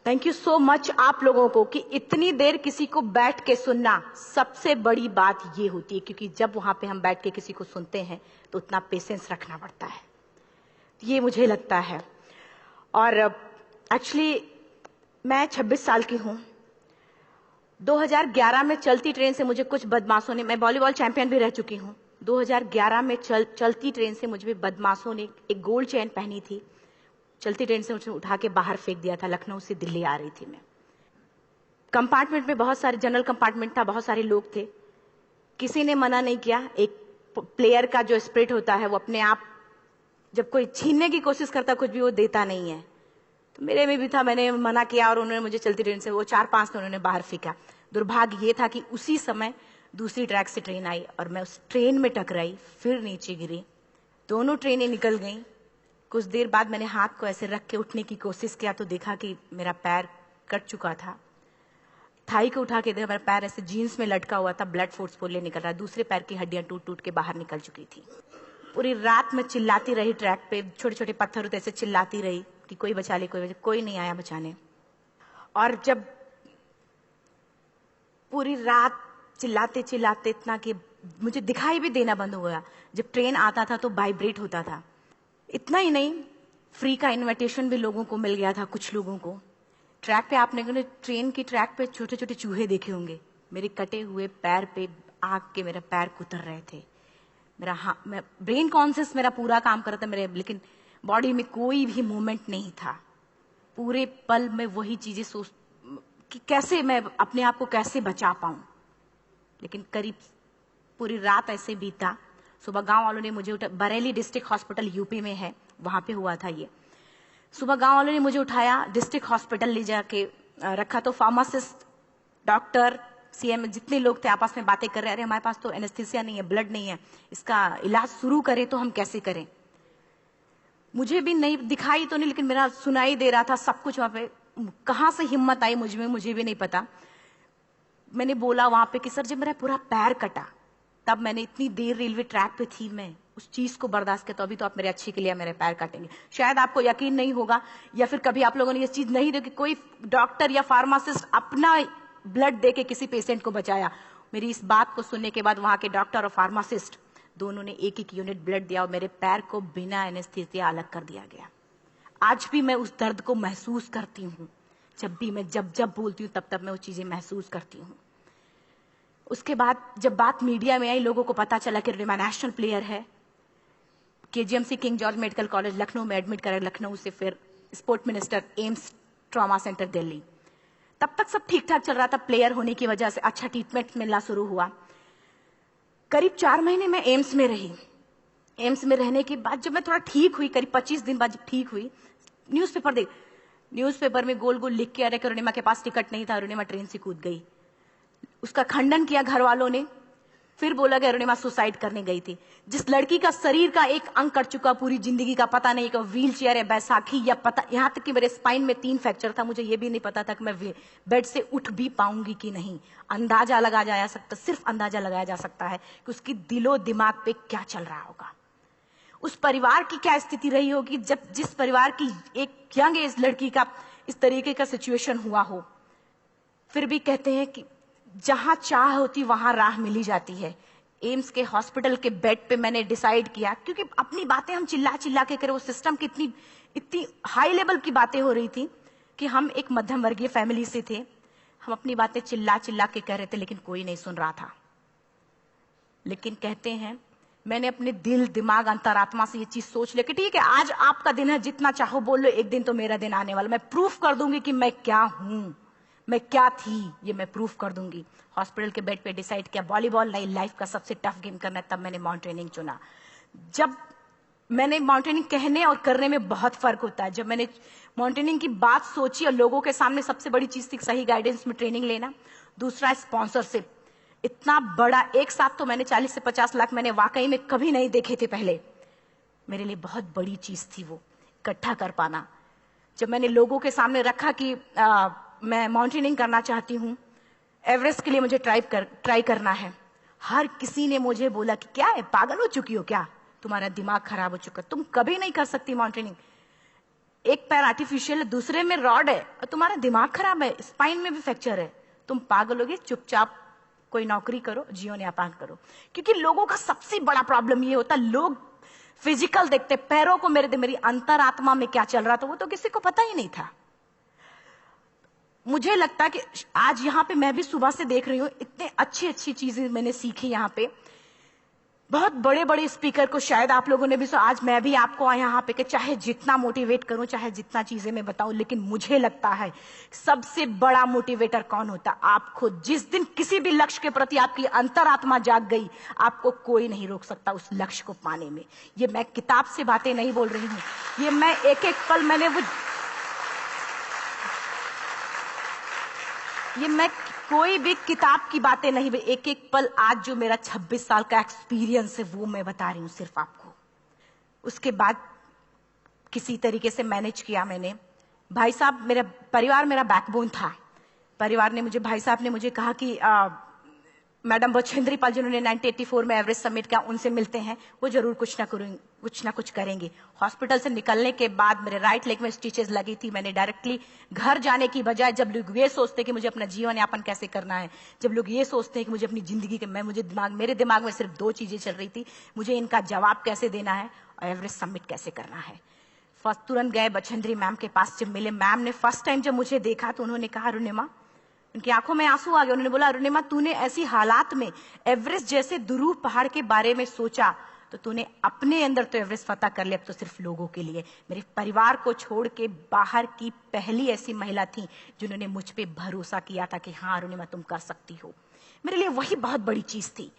Thank you so much आप लोगों को कि इतनी देर किसी को बैठ के सुनना सबसे बड़ी बात ये होती है, क्योंकि जब वहां पे हम बैठ के किसी को सुनते हैं तो उतना पेशेंस रखना पड़ता है, ये मुझे लगता है। और एक्चुअली मैं 26 साल की हूं। 2011 में चलती ट्रेन से मुझे कुछ बदमाशों ने, मैं वॉलीबॉल चैंपियन भी रह चुकी हूं, 2011 में चलती ट्रेन से मुझे बदमाशों ने एक गोल्ड चेन पहनी थी, चलती ट्रेन से मुझे उठा के बाहर फेंक दिया था। लखनऊ से दिल्ली आ रही थी मैं। कंपार्टमेंट में बहुत सारे, जनरल कंपार्टमेंट था, बहुत सारे लोग थे, किसी ने मना नहीं किया। एक प्लेयर का जो स्पिरिट होता है वो अपने आप, जब कोई छीनने की कोशिश करता कुछ भी, वो देता नहीं है, तो मेरे में भी था। मैंने मना किया और उन्होंने मुझे चलती ट्रेन से वो 4-5 ने उन्होंने बाहर फेंका। दुर्भाग्य ये था कि उसी समय दूसरी ट्रैक से ट्रेन आई और मैं उस ट्रेन में टकराई, फिर नीचे गिरी, दोनों ट्रेनें निकल गईं। कुछ देर बाद मैंने हाथ को ऐसे रख के उठने की कोशिश किया तो देखा कि मेरा पैर कट चुका था। थाई को उठा के देखा, मेरा पैर ऐसे जीन्स में लटका हुआ था, ब्लड फोर्सफुली निकल रहा, दूसरे पैर की हड्डियां टूट टूट के बाहर निकल चुकी थी। पूरी रात मैं चिल्लाती रही ट्रैक पे, छोटे छोटे पत्थर होते ऐसे चिल्लाती रही कि कोई बचा ले, कोई नहीं आया बचाने। और जब पूरी रात चिल्लाते चिल्लाते इतना कि मुझे दिखाई भी देना बंद हो गया, जब ट्रेन आता था तो वाइब्रेट होता था। इतना ही नहीं, फ्री का इनविटेशन भी लोगों को मिल गया था, कुछ लोगों को। ट्रैक पे आपने ट्रेन की ट्रैक पे छोटे छोटे चूहे देखे होंगे, मेरे कटे हुए पैर पे आग के मेरे पैर कुतर रहे थे। मैं ब्रेन कॉन्शियस मेरा पूरा काम कर रहा था मेरे, लेकिन बॉडी में कोई भी मूवमेंट नहीं था। पूरे पल में वही चीजें सोच कि कैसे मैं अपने आप को कैसे बचा पाऊं। लेकिन करीब पूरी रात ऐसे बीता। सुबह गांव वालों ने मुझे बरेली डिस्ट्रिक्ट हॉस्पिटल यूपी में है, वहां पे हुआ था ये। सुबह गांव वालों ने मुझे उठाया, डिस्ट्रिक्ट हॉस्पिटल ले जाके रखा, तो फार्मासिस्ट, डॉक्टर, सीएम जितने लोग थे आपस में बातें कर रहे, अरे हमारे पास तो एनेस्थीसिया नहीं है, ब्लड नहीं है, इसका इलाज शुरू करें तो हम कैसे करें। मुझे भी नहीं दिखाई तो नहीं, लेकिन मेरा सुनाई दे रहा था सब कुछ वहां पे। कहां से हिम्मत आई मुझ में, मुझे भी नहीं पता। मैंने बोला वहां पे कि सर जब मेरा पूरा पैर कटा, तब मैंने इतनी देर रेलवे ट्रैक पे थी, मैं उस चीज को बर्दाश्त किया, तो अभी तो आप मेरे अच्छे के लिए मेरे पैर काटेंगे। शायद आपको यकीन नहीं होगा, या फिर कभी आप लोगों ने ये चीज नहीं देखी, कोई डॉक्टर या फार्मासिस्ट अपना ब्लड दे के किसी पेशेंट को बचाया। मेरी इस बात को सुनने के बाद वहां के डॉक्टर और फार्मासिस्ट दोनों ने एक एक यूनिट ब्लड दिया और मेरे पैर को बिना एनेस्थीसिया अलग कर दिया गया। आज भी मैं उस दर्द को महसूस करती हूँ। जब भी मैं जब बोलती हूँ तब मैं वो चीजें महसूस करती हूँ। उसके बाद जब बात मीडिया में आई, लोगों को पता चला कि रिमा नेशनल प्लेयर है, KGMC king George medical college Lucknow में एडमिट करा, लखनऊ से फिर sport minister, AIIMS trauma centre Delhi. तब तक सब ठीक ठाक चल रहा था, प्लेयर होने की वजह से अच्छा ट्रीटमेंट मिलना शुरू हुआ। करीब 4 महीने मैं एम्स में रही। एम्स में रहने के बाद जब मैं थोड़ा ठीक हुई, करीब 25 दिन बाद जब ठीक हुई, न्यूज़पेपर में गोल गोल लिख के आ रहे कि अरुणिमा के पास टिकट नहीं था, अरुणिमा ट्रेन से कूद गई। उसका खंडन किया घर वालों ने, फिर बोला कि अरुणिमा सुसाइड करने गई थी। जिस लड़की का शरीर का एक अंग कट चुका, पूरी जिंदगी का पता नहीं कि व्हील चेयर है, बैसाखी या पता, यहां तक कि मेरे स्पाइन में 3 फ्रैक्चर था, मुझे ये भी नहीं पता था कि मैं बेड से उठ भी पाऊंगी कि नहीं। अंदाजा लगाया जा सकता, सिर्फ अंदाजा लगाया जा सकता है कि उसकी दिलो दिमाग पे क्या चल रहा होगा, उस परिवार की क्या स्थिति रही होगी, जब जिस परिवार की एक यंग एज लड़की का इस तरीके का सिचुएशन हुआ हो। फिर भी कहते हैं कि जहां चाह होती वहां राह मिली जाती है। एम्स के हॉस्पिटल के बेड पे मैंने डिसाइड किया, क्योंकि अपनी बातें हम चिल्ला चिल्ला के करें, वो सिस्टम की इतनी हाई लेवल की बातें हो रही थी कि हम एक मध्यम वर्गीय फैमिली से थे, हम अपनी बातें चिल्ला चिल्ला के कह रहे थे, लेकिन कोई नहीं सुन रहा था। लेकिन कहते हैं मैंने अपने दिल, दिमाग, अंतरात्मा से ये चीज सोच लिया कि ठीक है, आज आपका दिन है, जितना चाहो बोल लो, एक दिन तो मेरा दिन आने वाला, मैं प्रूफ कर दूंगी कि मैं क्या हूं, मैं क्या थी, ये मैं प्रूफ कर दूंगी। हॉस्पिटल के बेड पे डिसाइड किया वॉलीबॉल नहीं, लाइफ का सबसे टफ गेम करना है, तब मैंने माउंटेनिंग चुना। जब मैंने माउंटेनिंग कहने और करने में बहुत फर्क होता है। जब मैंने माउंटेनिंग की बात सोची और लोगों के सामने, सबसे बड़ी चीज थी सही गाइडेंस में ट्रेनिंग लेना, दूसरा स्पॉन्सरशिप। इतना बड़ा एक साथ तो मैंने 40 से 50 लाख मैंने वाकई में कभी नहीं देखे थे पहले। मेरे लिए बहुत बड़ी चीज थी वो इकट्ठा कर पाना। जब मैंने लोगों के सामने रखा कि मैं माउंटेनिंग करना चाहती हूँ, एवरेस्ट के लिए मुझे ट्राई करना है, हर किसी ने मुझे बोला कि क्या है, पागल हो चुकी हो क्या, तुम्हारा दिमाग खराब हो चुका, तुम कभी नहीं कर सकती माउंटेनिंग। एक पैर आर्टिफिशियल है, दूसरे में रॉड है, और तुम्हारा दिमाग खराब है, स्पाइन में भी फ्रैक्चर है, तुम पागल होगे, चुपचाप कोई नौकरी करो, जीवन यापन करो। क्योंकि लोगों का सबसे बड़ा प्रॉब्लम ये होता है, लोग फिजिकल देखते, पैरों को मेरी अंतरात्मा में क्या चल रहा था वो तो किसी को पता ही नहीं था। मुझे लगता है कि आज यहाँ पे मैं भी सुबह से देख रही हूँ, इतने अच्छी अच्छी चीजें मैंने सीखी यहाँ पे। बहुत बड़े बड़े स्पीकर को शायद आप लोगों ने भी आज मैं भी आपको यहाँ पे कि चाहे जितना मोटिवेट करूं, चाहे जितना चीजें मैं बताऊं, लेकिन मुझे लगता है सबसे बड़ा मोटिवेटर कौन होता है? आप खुद। जिस दिन किसी भी लक्ष्य के प्रति आपकी अंतरात्मा जाग गई, आपको कोई नहीं रोक सकता उस लक्ष्य को पाने में। ये मैं किताब से बातें नहीं बोल रही हूं, ये मैं एक एक पल मैंने ये मैं कोई भी किताब की बातें नहीं, एक एक पल आज जो मेरा 26 साल का एक्सपीरियंस है वो मैं बता रही हूं सिर्फ आपको। उसके बाद किसी तरीके से मैनेज किया मैंने। भाई साहब, मेरा परिवार मेरा बैकबोन था। परिवार ने मुझे, भाई साहब ने मुझे कहा कि मैडम बछेंद्री पाल जिन्होंने 1984 में एवरेस्ट समिट किया, उनसे मिलते हैं, वो जरूर कुछ ना कुछ करेंगे। हॉस्पिटल से निकलने के बाद मेरे राइट लेग में स्टिचेस लगी थी। मैंने डायरेक्टली घर जाने की बजाय, जब लोग ये सोचते कि मुझे अपना जीवन यापन कैसे करना है, जब लोग ये सोचते हैं कि मुझे अपनी जिंदगी के, मेरे दिमाग में सिर्फ 2 चीजें चल रही थी, मुझे इनका जवाब कैसे देना है और एवरेस्ट समिट कैसे करना है। फर्स्ट तुरंत गए बछेंद्री मैम के पास। जब मिले, मैम ने फर्स्ट टाइम जब मुझे देखा तो उन्होंने कहा, अरुणिमा, उनकी आंखों में आंसू आ गए। उन्होंने बोला, अरुणिमा, तूने ऐसी हालात में एवरेस्ट जैसे दुरूह पहाड़ के बारे में सोचा तो तूने अपने अंदर तो एवरेस्ट फतह कर लिया, अब तो सिर्फ लोगों के लिए। मेरे परिवार को छोड़ के बाहर की पहली ऐसी महिला थी जिन्होंने मुझ पे भरोसा किया था कि हाँ अरुणिमा, तुम कर सकती हो। मेरे लिए वही बहुत बड़ी चीज थी।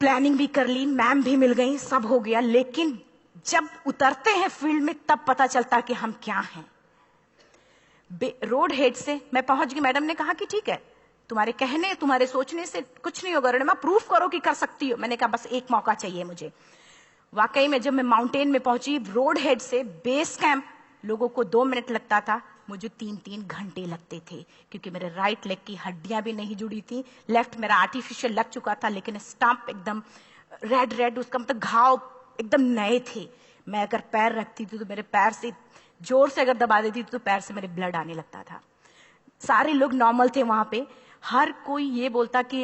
प्लानिंग भी कर ली, मैम भी मिल गई, सब हो गया। लेकिन जब उतरते हैं फील्ड में तब पता चलता कि हम क्या हैं। रोड हेड से मैं पहुंच गई। मैडम ने कहा कि ठीक है, तुम्हारे कहने, तुम्हारे सोचने से कुछ नहीं होगा अरुणिमा, प्रूफ करो कि कर सकती हो। मैंने कहा बस एक मौका चाहिए मुझे। वाकई में जब मैं माउंटेन में पहुंची, रोड हेड से बेस कैंप लोगों को 2 मिनट लगता था, मुझे 3-3 घंटे लगते थे, क्योंकि मेरे राइट लेग की हड्डियां भी नहीं जुड़ी थी। लेफ्ट मेरा आर्टिफिशियल लग चुका था, लेकिन स्टंप एकदम रेड, उसका मतलब घाव एकदम नए थे। मैं अगर पैर रखती थी तो मेरे पैर से जोर से अगर दबा देती तो पैर से मेरे ब्लड आने लगता था। सारे लोग नॉर्मल थे वहां पे। हर कोई ये बोलता कि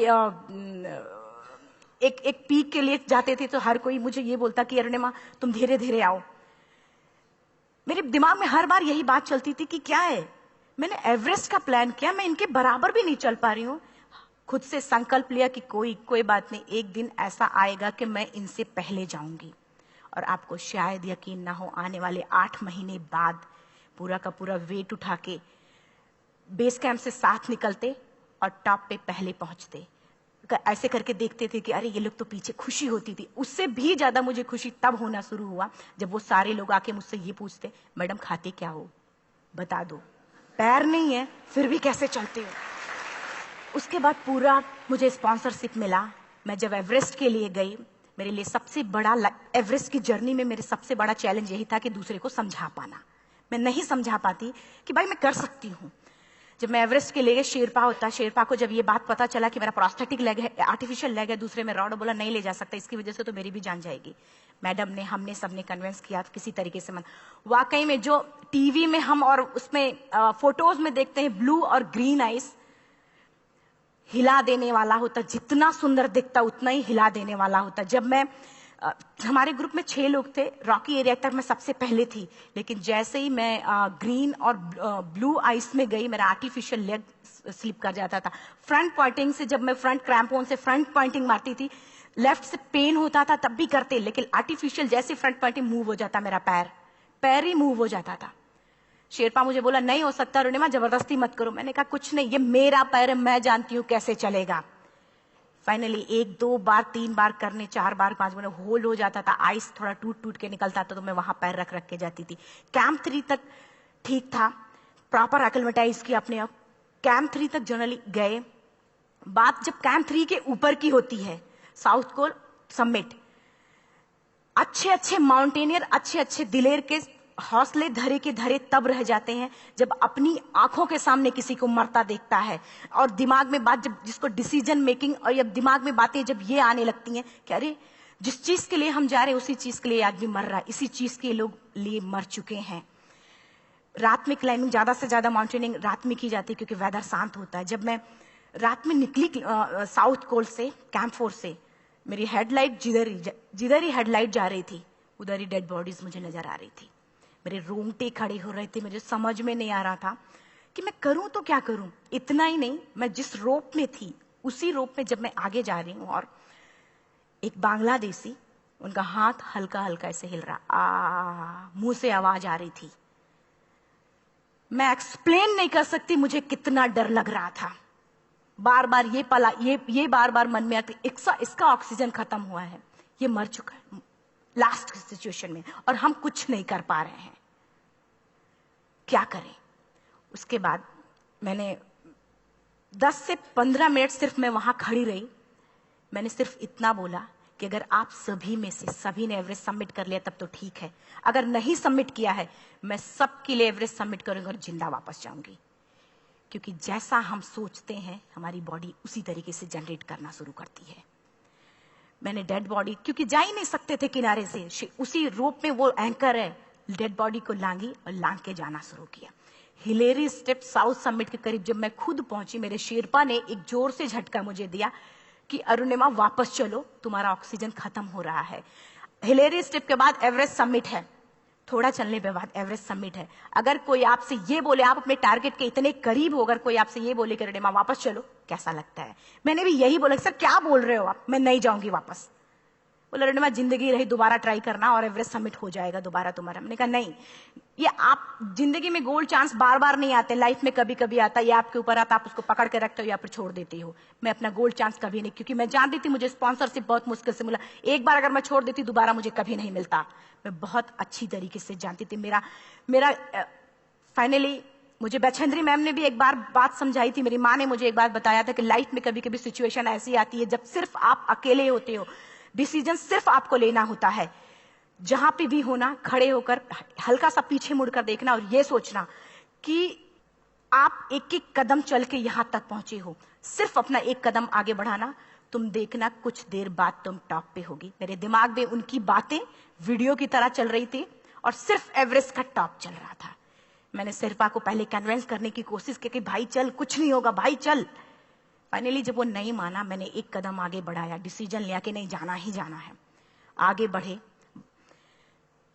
एक पीक के लिए जाते थे तो हर कोई मुझे ये बोलता कि अरुणिमा, तुम धीरे धीरे आओ। मेरे दिमाग में हर बार यही बात चलती थी कि क्या है, मैंने एवरेस्ट का प्लान किया, मैं इनके बराबर भी नहीं चल पा रही हूँ। खुद से संकल्प लिया कि कोई बात नहीं, एक दिन ऐसा आएगा कि मैं इनसे पहले जाऊंगी। और आपको शायद यकीन ना हो, आने वाले 8 महीने बाद पूरा का पूरा वेट उठा के बेस कैंप से साथ निकलते और टॉप पे पहले पहुंचते। ऐसे करके देखते थे कि अरे ये लोग तो पीछे। खुशी होती थी। उससे भी ज्यादा मुझे खुशी तब होना शुरू हुआ जब वो सारे लोग आके मुझसे ये पूछते, मैडम खाते क्या हो, बता दो। पैर नहीं है फिर भी कैसे चलते हो। उसके बाद पूरा मुझे स्पॉन्सरशिप मिला। मैं जब एवरेस्ट के लिए गई, मेरे लिए सबसे बड़ा, एवरेस्ट की जर्नी में मेरे सबसे बड़ा चैलेंज यही था कि दूसरे को समझा पाना। मैं नहीं समझा पाती कि भाई मैं कर सकती हूँ। जब मैं एवरेस्ट के लिए गई, शेरपा होता, शेरपा को जब ये बात पता चला कि मेरा प्रोस्थेटिक लेग है, आर्टिफिशियल लेग है, दूसरे में रॉड, बोला नहीं ले जा सकता, इसकी वजह से तो मेरी भी जान जाएगी। मैडम ने, हमने सबने कन्विंस किया किसी तरीके से। मन वाकई में जो टीवी में हम और उसमें फोटोज में देखते हैं, ब्लू और ग्रीन आइस, हिला देने वाला होता। जितना सुंदर दिखता उतना ही हिला देने वाला होता। जब मैं हमारे ग्रुप में 6 लोग थे, रॉकी एरिया तक मैं सबसे पहले थी, लेकिन जैसे ही मैं ग्रीन और ब्लू आइस में गई, मेरा आर्टिफिशियल लेग स्लिप कर जाता था। फ्रंट पॉइंटिंग से, जब मैं फ्रंट क्रैम्पोन से फ्रंट पॉइंटिंग मारती थी, लेफ्ट से पेन होता था तब भी करते, लेकिन आर्टिफिशियल जैसे फ्रंट पॉइंटिंग मूव हो जाता, मेरा पैर ही मूव हो जाता था। शेरपा मुझे बोला नहीं हो सकता अरुणिमा, जबरदस्ती मत करो। मैंने कहा कुछ नहीं, ये मेरा पैर है, मैं जानती हूं कैसे चलेगा। फाइनली 1, 2 बार, 3 बार करने, 4 बार, 5 बार होल हो जाता था। आइस थोड़ा टूट के निकलता था तो मैं वहां पैर रख के जाती थी। कैंप 3 तक ठीक था, प्रॉपर एक्लेमेटाइज किया अपने आप। कैंप 3 तक जनरली गए। बात जब कैंप 3 के ऊपर की होती है, साउथ कोल समिट, अच्छे माउंटेनियर, अच्छे दिलेर के हौसले धरे के धरे तब रह जाते हैं जब अपनी आंखों के सामने किसी को मरता देखता है। और दिमाग में बात, जब जिसको डिसीजन मेकिंग, और जब दिमाग में बातें जब ये आने लगती हैं कि अरे जिस चीज के लिए हम जा रहे हैं उसी चीज के लिए आदमी मर रहा है, इसी चीज के लोग लिए मर चुके हैं। रात में क्लाइंबिंग, ज्यादा से ज्यादा माउंटेनिंग रात में की जाती है क्योंकि वेदर शांत होता है। जब मैं रात में निकली साउथ कोल्ड से, कैंप 4 से, मेरी हेडलाइट जिधर ही हेडलाइट जा रही थी उधर ही डेड बॉडीज मुझे नजर आ रही थी। मेरे रोंगटे खड़े हो रहे थे, मुझे समझ में नहीं आ रहा था कि मैं करूं तो क्या करूं। इतना ही नहीं, मैं जिस रोप में थी उसी रोप में जब मैं आगे जा रही हूं और एक बांग्लादेशी, उनका हाथ हल्का हल्का ऐसे हिल रहा, मुंह से आवाज आ रही थी। मैं एक्सप्लेन नहीं कर सकती मुझे कितना डर लग रहा था। बार बार ये बार बार मन में आता, इसका ऑक्सीजन खत्म हुआ है, ये मर चुका है लास्ट सिचुएशन में, और हम कुछ नहीं कर पा रहे हैं, क्या करें। उसके बाद मैंने 10 से 15 मिनट सिर्फ मैं वहां खड़ी रही। मैंने सिर्फ इतना बोला कि अगर आप सभी में से सभी ने एवरेस्ट सबमिट कर लिया तब तो ठीक है, अगर नहीं सबमिट किया है मैं सबके लिए एवरेस्ट सबमिट करूंगी और जिंदा वापस जाऊंगी। क्योंकि जैसा हम सोचते हैं हमारी बॉडी उसी तरीके से जनरेट करना शुरू करती है। मैंने डेड बॉडी, क्योंकि जा ही नहीं सकते थे किनारे से, उसी रोप में वो एंकर है, डेड बॉडी को लांगी और लांग के जाना शुरू किया। हिलेरी स्टेप साउथ समिट के करीब जब मैं खुद पहुंची, मेरे शेरपा ने एक जोर से झटका मुझे दिया कि अरुणिमा वापस चलो, तुम्हारा ऑक्सीजन खत्म हो रहा है। हिलेरी स्टेप के बाद एवरेस्ट समिट है, थोड़ा चलने के बाद एवरेस्ट समिट है। अगर कोई आपसे ये बोले, आप अपने टारगेट के इतने करीब हो, अगर कोई आपसे ये बोले कि अरुणिमा वापस चलो, कैसा लगता है? मैंने भी यही बोला, सर क्या बोल रहे हो आप, मैं नहीं जाऊंगी वापस। बोले अरुणिमा जिंदगी रही, दोबारा ट्राई करना और एवरेस्ट समिट हो जाएगा दोबारा तुम्हारा। मैंने कहा नहीं, ये आप जिंदगी में गोल्ड चांस बार बार नहीं आते, लाइफ में कभी कभी आता है, ये आपके ऊपर आता, आप उसको पकड़ के रखते हो या फिर छोड़ देते हो। मैं अपना गोल्ड चांस कभी नहीं, क्योंकि मैं जानती थी मुझे स्पॉन्सरशिप बहुत मुश्किल से मिला, एक बार अगर मैं छोड़ देती दोबारा मुझे कभी नहीं मिलता। मैं बहुत अच्छी तरीके से जानती थी। मेरा फाइनली मुझे बछेंद्री मैम ने भी एक बार बात समझाई थी, मेरी माँ ने मुझे एक बार बताया था कि लाइफ में कभी कभी सिचुएशन ऐसी आती है जब सिर्फ आप अकेले होते हो, डिसीजन सिर्फ आपको लेना होता है। जहां पे भी होना, खड़े होकर हल्का सा पीछे मुड़कर देखना और ये सोचना कि आप एक एक कदम चल के यहां तक पहुंचे हो, सिर्फ अपना एक कदम आगे बढ़ाना, तुम देखना कुछ देर बाद तुम टॉप पे होगी। मेरे दिमाग में उनकी बातें वीडियो की तरह चल रही थी और सिर्फ एवरेस्ट का टॉप चल रहा था। मैंने शेरपा को पहले कन्विंस करने की कोशिश की कि भाई चल, कुछ नहीं होगा भाई चल। फाइनली जब वो नहीं माना, मैंने एक कदम आगे बढ़ाया, डिसीजन लिया कि नहीं, जाना ही जाना है। आगे बढ़े,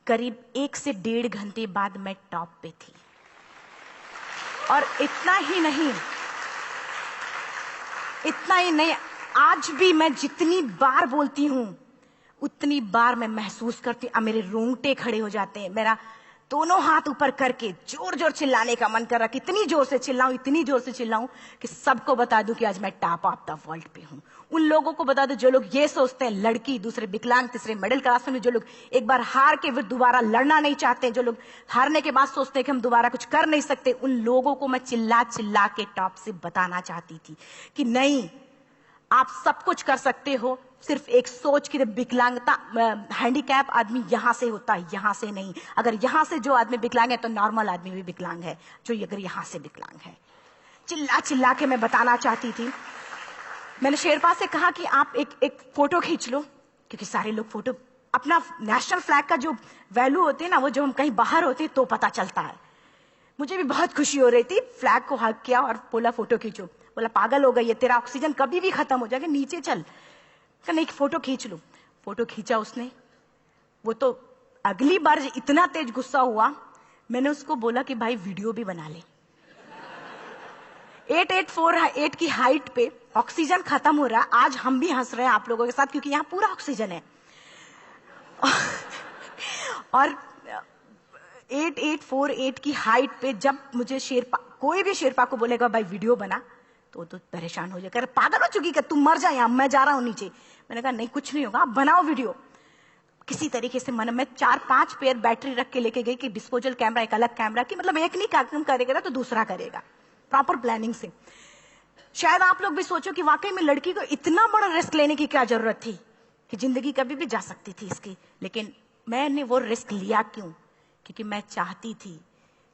करीब 1 से 1.5 घंटे बाद मैं टॉप पे थी। और इतना ही नहीं, आज भी मैं जितनी बार बोलती हूं उतनी बार मैं महसूस करती हूं, मेरे रोंगटे खड़े हो जाते हैं, मेरा दोनों हाथ ऊपर करके जोर जोर चिल्लाने का मन कर रहा, कितनी जोर से चिल्लाऊं कि सबको बता दूं कि आज मैं टॉप ऑफ द वर्ल्ड पे हूं। उन लोगों को बता दूं जो लोग ये सोचते हैं, लड़की, दूसरे विकलांग, तीसरे मिडिल क्लास में, जो लोग एक बार हार के फिर दोबारा लड़ना नहीं चाहते, जो लोग हारने के बाद सोचते हैं कि हम दोबारा कुछ कर नहीं सकते, उन लोगों को मैं चिल्ला चिल्ला के टॉप से बताना चाहती थी कि नहीं, आप सब कुछ कर सकते हो। सिर्फ एक सोच की विकलांगता, हैंडीकैप आदमी यहां से होता है, यहां से नहीं। अगर यहां से जो आदमी विकलांग है तो नॉर्मल आदमी भी विकलांग है, जो अगर यहां से विकलांग है। चिल्ला चिल्ला के मैं बताना चाहती थी। मैंने शेरपा से कहा कि आप एक फोटो खींच लो, क्योंकि सारे लोग फोटो, अपना नेशनल फ्लैग का जो वैल्यू होते हैं ना, वो जो हम कहीं बाहर होते हैं तो पता चलता है। मुझे भी बहुत खुशी हो रही थी, फ्लैग को हग किया और बोला फोटो खींचो। बोला पागल हो गई है, तेरा ऑक्सीजन कभी भी खत्म हो जाएगा, नीचे चल। नहीं, फोटो खींच लो। फोटो खींचा उसने। वो तो अगली बार इतना तेज गुस्सा हुआ, मैंने उसको बोला कि भाई वीडियो भी बना ले। 8848 की हाइट पे ऑक्सीजन खत्म हो रहा है, आज हम भी हंस रहे हैं आप लोगों के साथ क्योंकि यहाँ पूरा ऑक्सीजन है। और 8848 की हाइट पे जब मुझे शेरपा, कोई भी शेरपा को बोलेगा भाई वीडियो बना, तो परेशान हो जाएगा, पागल हो चुकी क्या, तुम मर जा, यहाँ मैं जा रहा हूं नीचे। मैंने कहा नहीं, कुछ नहीं होगा, आप बनाओ वीडियो। किसी तरीके से मैं 4-5 पेयर बैटरी रख के लेके गई कि डिस्पोजल कैमरा, एक अलग कैमरा की, मतलब एक नहीं काम करेगा तो दूसरा करेगा, प्रॉपर प्लानिंग से। शायद आप लोग भी सोचो कि वाकई में लड़की को इतना बड़ा रिस्क लेने की क्या जरूरत थी, कि जिंदगी कभी भी जा सकती थी इसकी। लेकिन मैंने वो रिस्क लिया क्यों? क्योंकि मैं चाहती थी,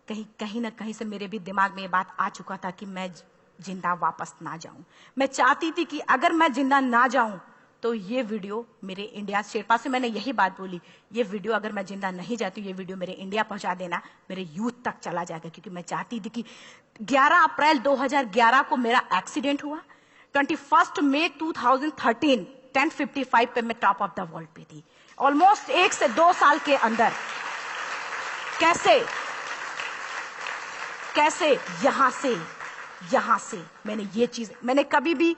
कहीं ना कहीं से मेरे भी दिमाग में ये बात आ चुका था कि मैं जिंदा वापस ना जाऊं। मैं चाहती थी कि अगर मैं जिंदा ना जाऊं तो ये वीडियो मेरे इंडिया शेरपा से मैंने यही बात बोली, ये वीडियो अगर मैं जिंदा नहीं जाती, ये वीडियो मेरे इंडिया पहुंचा देना, मेरे यूथ तक चला जाएगा। क्योंकि मैं चाहती थी कि 11 अप्रैल 2011 को मेरा एक्सीडेंट हुआ, 21 मई 2013 10:55 पे मैं टॉप ऑफ द वर्ल्ड पे थी। ऑलमोस्ट 1 से 2 साल के अंदर कैसे यहां से मैंने ये चीज, मैंने कभी भी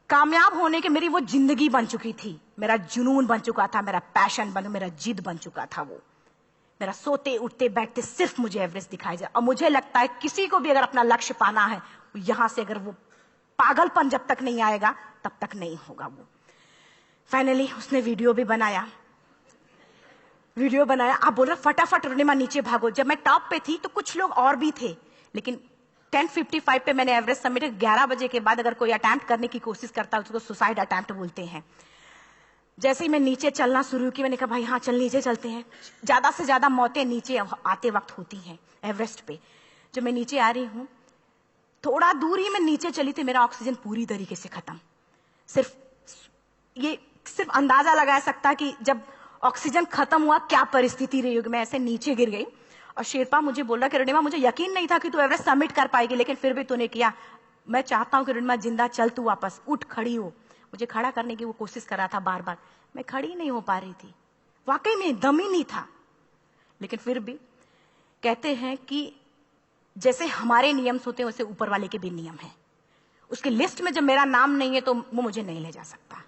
कामयाब होने के, मेरी वो जिंदगी बन चुकी थी, मेरा जुनून बन चुका था, मेरा पैशन मेरा जिद बन चुका था। वो मेरा सोते उठते बैठते सिर्फ मुझे एवरेस्ट दिखाई जाए। और मुझे लगता है किसी को भी अगर अपना लक्ष्य पाना है, यहां से अगर वो पागलपन जब तक नहीं आएगा तब तक नहीं होगा। वो फाइनली उसने वीडियो बनाया। आप बोल रहे फटाफट रुनिमा नीचे भागो। जब मैं टॉप पे थी तो कुछ लोग और भी थे, लेकिन 10:55 पे मैंने एवरेस्ट समिट, 11 बजे के बाद अगर कोई अटेम्प्ट करने की कोशिश करता है उसको सुसाइड अटेम्प्ट बोलते हैं। जैसे ही मैं नीचे चलना शुरू की, मैंने कहा भाई हाँ चल नीचे चलते हैं। ज्यादा से ज्यादा मौतें नीचे आते वक्त होती हैं एवरेस्ट पे। जब मैं नीचे आ रही हूं, थोड़ा दूर ही मैं नीचे चली थी, मेरा ऑक्सीजन पूरी तरीके से खत्म। सिर्फ अंदाजा लगा सकता कि जब ऑक्सीजन खत्म हुआ क्या परिस्थिति रही होगी। मैं ऐसे नीचे गिर गई और शेरपा मुझे बोल रहा कि रुनिमा मुझे यकीन नहीं था कि तू एवरेस्ट सबमिट कर पाएगी, लेकिन फिर भी तूने किया। मैं चाहता हूं कि रुनिमा जिंदा चल, तू वापस उठ, खड़ी हो। मुझे खड़ा करने की वो कोशिश कर रहा था बार बार, मैं खड़ी नहीं हो पा रही थी। वाकई में दम ही नहीं था। लेकिन फिर भी कहते हैं कि जैसे हमारे नियम होते हैं वैसे ऊपर वाले के भी नियम है। उसके लिस्ट में जब मेरा नाम नहीं है तो वो मुझे नहीं ले जा सकता।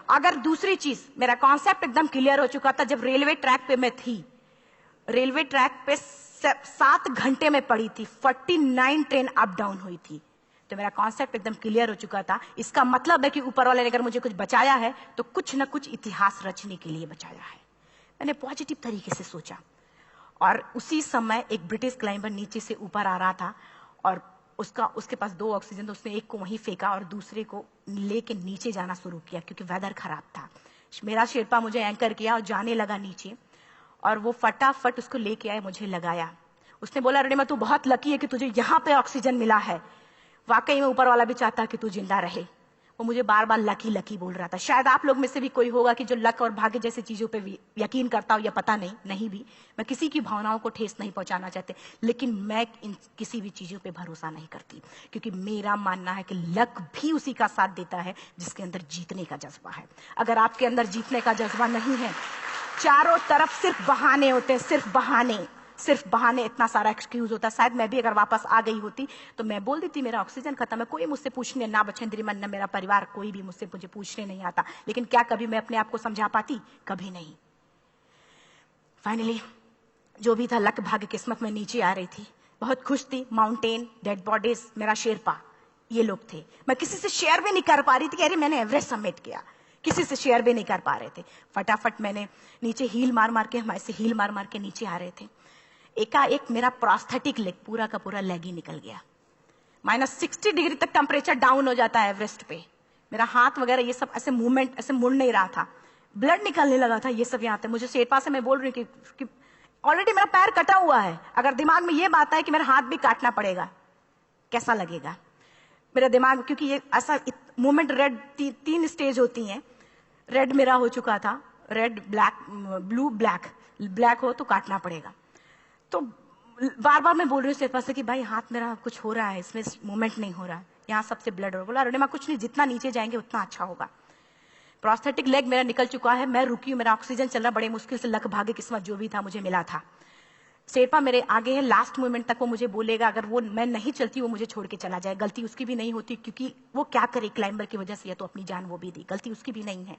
अगर दूसरी चीज, मेरा कॉन्सेप्ट एकदम क्लियर हो चुका था। जब रेलवे ट्रैक पे मैं थी, रेलवे ट्रैक पे 7 घंटे में पड़ी थी, 49 ट्रेन अप डाउन हुई थी, तो मेरा कॉन्सेप्ट एकदम क्लियर हो चुका था। इसका मतलब है कि ऊपर वाले ने अगर मुझे कुछ बचाया है तो कुछ ना कुछ इतिहास रचने के लिए बचाया है। मैंने पॉजिटिव तरीके से सोचा। और उसी समय एक ब्रिटिश क्लाइंबर नीचे से ऊपर आ रहा था और उसके पास 2 ऑक्सीजन, तो उसने एक को वहीं फेंका और दूसरे को लेके नीचे जाना शुरू किया क्योंकि वेदर खराब था। मेरा शेरपा मुझे एंकर किया और जाने लगा नीचे, और वो फटाफट उसको लेके आए, मुझे लगाया। उसने बोला रुनिमा तू बहुत लकी है कि तुझे यहाँ पे ऑक्सीजन मिला है। वाकई में ऊपर वाला भी चाहता कि तू जिंदा रहे। वो मुझे बार बार लकी लकी बोल रहा था। शायद आप लोग में से भी कोई होगा कि जो लक और भाग्य जैसी चीजों पे यकीन करता हो, या पता नहीं भी। मैं किसी की भावनाओं को ठेस नहीं पहुंचाना चाहते, लेकिन मैं किसी भी चीजों पे भरोसा नहीं करती, क्योंकि मेरा मानना है कि लक भी उसी का साथ देता है जिसके अंदर जीतने का जज्बा है। अगर आपके अंदर जीतने का जज्बा नहीं है, चारों तरफ सिर्फ बहाने होते हैं, सिर्फ बहाने, इतना सारा एक्सक्यूज होता। शायद मैं भी अगर वापस आ गई होती तो मैं बोल देती मेरा ऑक्सीजन खत्म है, कोई मुझसे पूछने ना, बछेंद्री मन ना मेरा परिवार, कोई भी मुझसे मुझे पूछने नहीं आता। लेकिन क्या कभी मैं अपने आप को समझा पाती? कभी नहीं। फाइनली जो भी था, लक भाग्य किस्मत में नीचे आ रही थी, बहुत खुश थी। माउंटेन, डेड बॉडीज, मेरा शेरपा, ये लोग थे। मैं किसी से शेयर भी नहीं कर पा रही थी कि अरे मैंने एवरेस्ट सबमिट किया, किसी से शेयर भी नहीं कर पा रहे थे। फटाफट मैंने नीचे हील मार मार के, हमारे से हील मार मार के नीचे आ रहे थे। एकाएक मेरा प्रोस्थेटिक लेग, पूरा का पूरा लेग ही निकल गया। -60 डिग्री तक टेम्परेचर डाउन हो जाता है एवरेस्ट पे। मेरा हाथ वगैरह ये सब ऐसे मूवमेंट, ऐसे मुड़ नहीं रहा था, ब्लड निकलने लगा था, ये सब यहाँ पे। मुझे शेरपा से मैं बोल रही हूँ कि ऑलरेडी मेरा पैर कटा हुआ है, अगर दिमाग में ये बात है कि मेरा हाथ भी काटना पड़ेगा, कैसा लगेगा मेरा दिमाग। क्योंकि ये ऐसा मूवमेंट, रेड 3 स्टेज होती हैं। रेड मेरा हो चुका था, रेड, ब्लैक, ब्लू, ब्लैक हो तो काटना पड़ेगा। तो बार बार मैं बोल रही हूँ शेरपा से कि भाई हाथ मेरा कुछ हो रहा है, इसमें मूवमेंट नहीं हो रहा है, यहाँ सबसे ब्लड हो रहा है। बोला रुनिमा कुछ नहीं, जितना नीचे जाएंगे उतना अच्छा होगा। प्रोस्थेटिक लेग मेरा निकल चुका है, मैं रुकी हूँ, मेरा ऑक्सीजन चल रहा, बड़े मुश्किल से, लक भाग्य किस्मत जो भी था मुझे मिला था। शेरपा मेरे आगे है, लास्ट मोमेंट तक वो मुझे बोलेगा, अगर वो मैं नहीं चलती वो मुझे छोड़ के चला जाए। गलती उसकी भी नहीं होती, क्योंकि वो क्या करे, क्लाइंबर की वजह से, या तो अपनी जान वो भी दी, गलती उसकी भी नहीं है।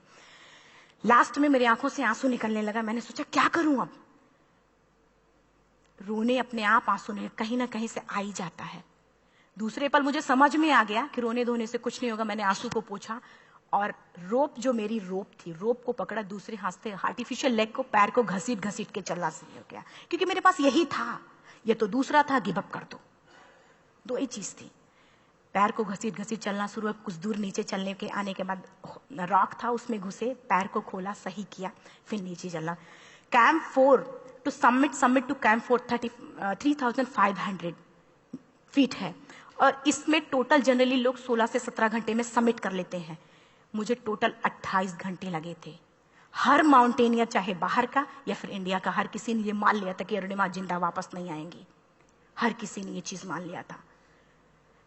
लास्ट में मेरी आंखों से आंसू निकलने लगा। मैंने सोचा क्या करूं अब। रोने अपने आप आंसू ने कहीं ना कहीं से आ ही जाता है। दूसरे पल मुझे समझ में आ गया कि रोने धोने से कुछ नहीं होगा। मैंने आंसू को पोंछा और रोप, जो मेरी रोप थी, रोप को पकड़ा, दूसरे हाथ से आर्टिफिशियल लेग को, पैर को घसीट घसीट के चलना शुरू हो गया, क्योंकि मेरे पास यही था। ये तो दूसरा था, गिव अप कर दो ही चीज थी। पैर को घसीट घसीट चलना शुरू हुआ। कुछ दूर नीचे चलने के आने के बाद रॉक था, उसमें घुसे, पैर को खोला, सही किया, फिर नीचे चलना। Camp 4 to summit to camp 4 3500 feet है, और इसमें टोटल जनरली लोग 16 से 17 घंटे में सबमिट कर लेते हैं। मुझे टोटल 28 घंटे लगे थे। हर माउंटेनियर, चाहे बाहर का या फिर इंडिया का, हर किसी ने ये मान लिया था कि अरुणिमा जिंदा वापस नहीं आएंगी। हर किसी ने ये चीज मान लिया था।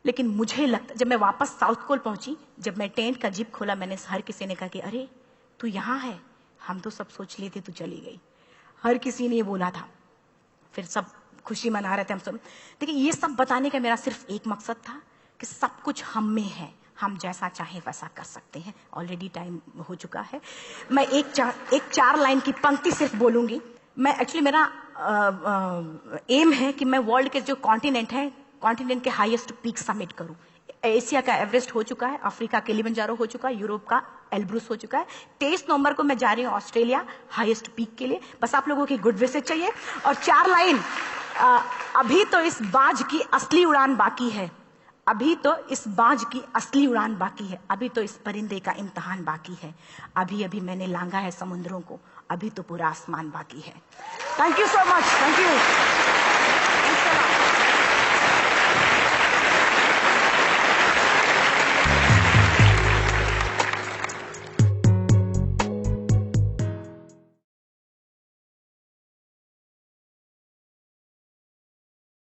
लेकिन मुझे लगता, जब मैं वापस साउथ कोल पहुंची, जब मैं टेंट का जिप खोला, मैंने हर किसी ने कहा कि अरे तू यहाँ है, हम तो सब सोच लिए थे तू चली गई। हर किसी ने ये बोला था। फिर सब खुशी मना रहे थे हम सब। देखिए, ये सब बताने का मेरा सिर्फ एक मकसद था कि सब कुछ हम में है, हम जैसा चाहे वैसा कर सकते हैं। ऑलरेडी टाइम हो चुका है। मैं एक चार लाइन की पंक्ति सिर्फ बोलूंगी। मैं एक्चुअली, मेरा एम है कि मैं वर्ल्ड के जो कॉन्टिनेंट है, कॉन्टिनेंट के हाईएस्ट पीक समिट करूं। एशिया का एवरेस्ट हो चुका है, अफ्रीका किलिमंजारो हो चुका है, यूरोप का एल्ब्रुस हो चुका है। 23 नवंबर को मैं जा रही हूँ ऑस्ट्रेलिया हाईएस्ट पीक के लिए। बस आप लोगों की गुड विशेस चाहिए। और 4 लाइन, अभी तो इस बाज की असली उड़ान बाकी है, अभी तो इस बाज की असली उड़ान बाकी है, अभी तो इस परिंदे का इम्तिहान बाकी है, अभी अभी मैंने लांघा है समुद्रों को, अभी तो पूरा आसमान बाकी है। Thank you so much. Thank you.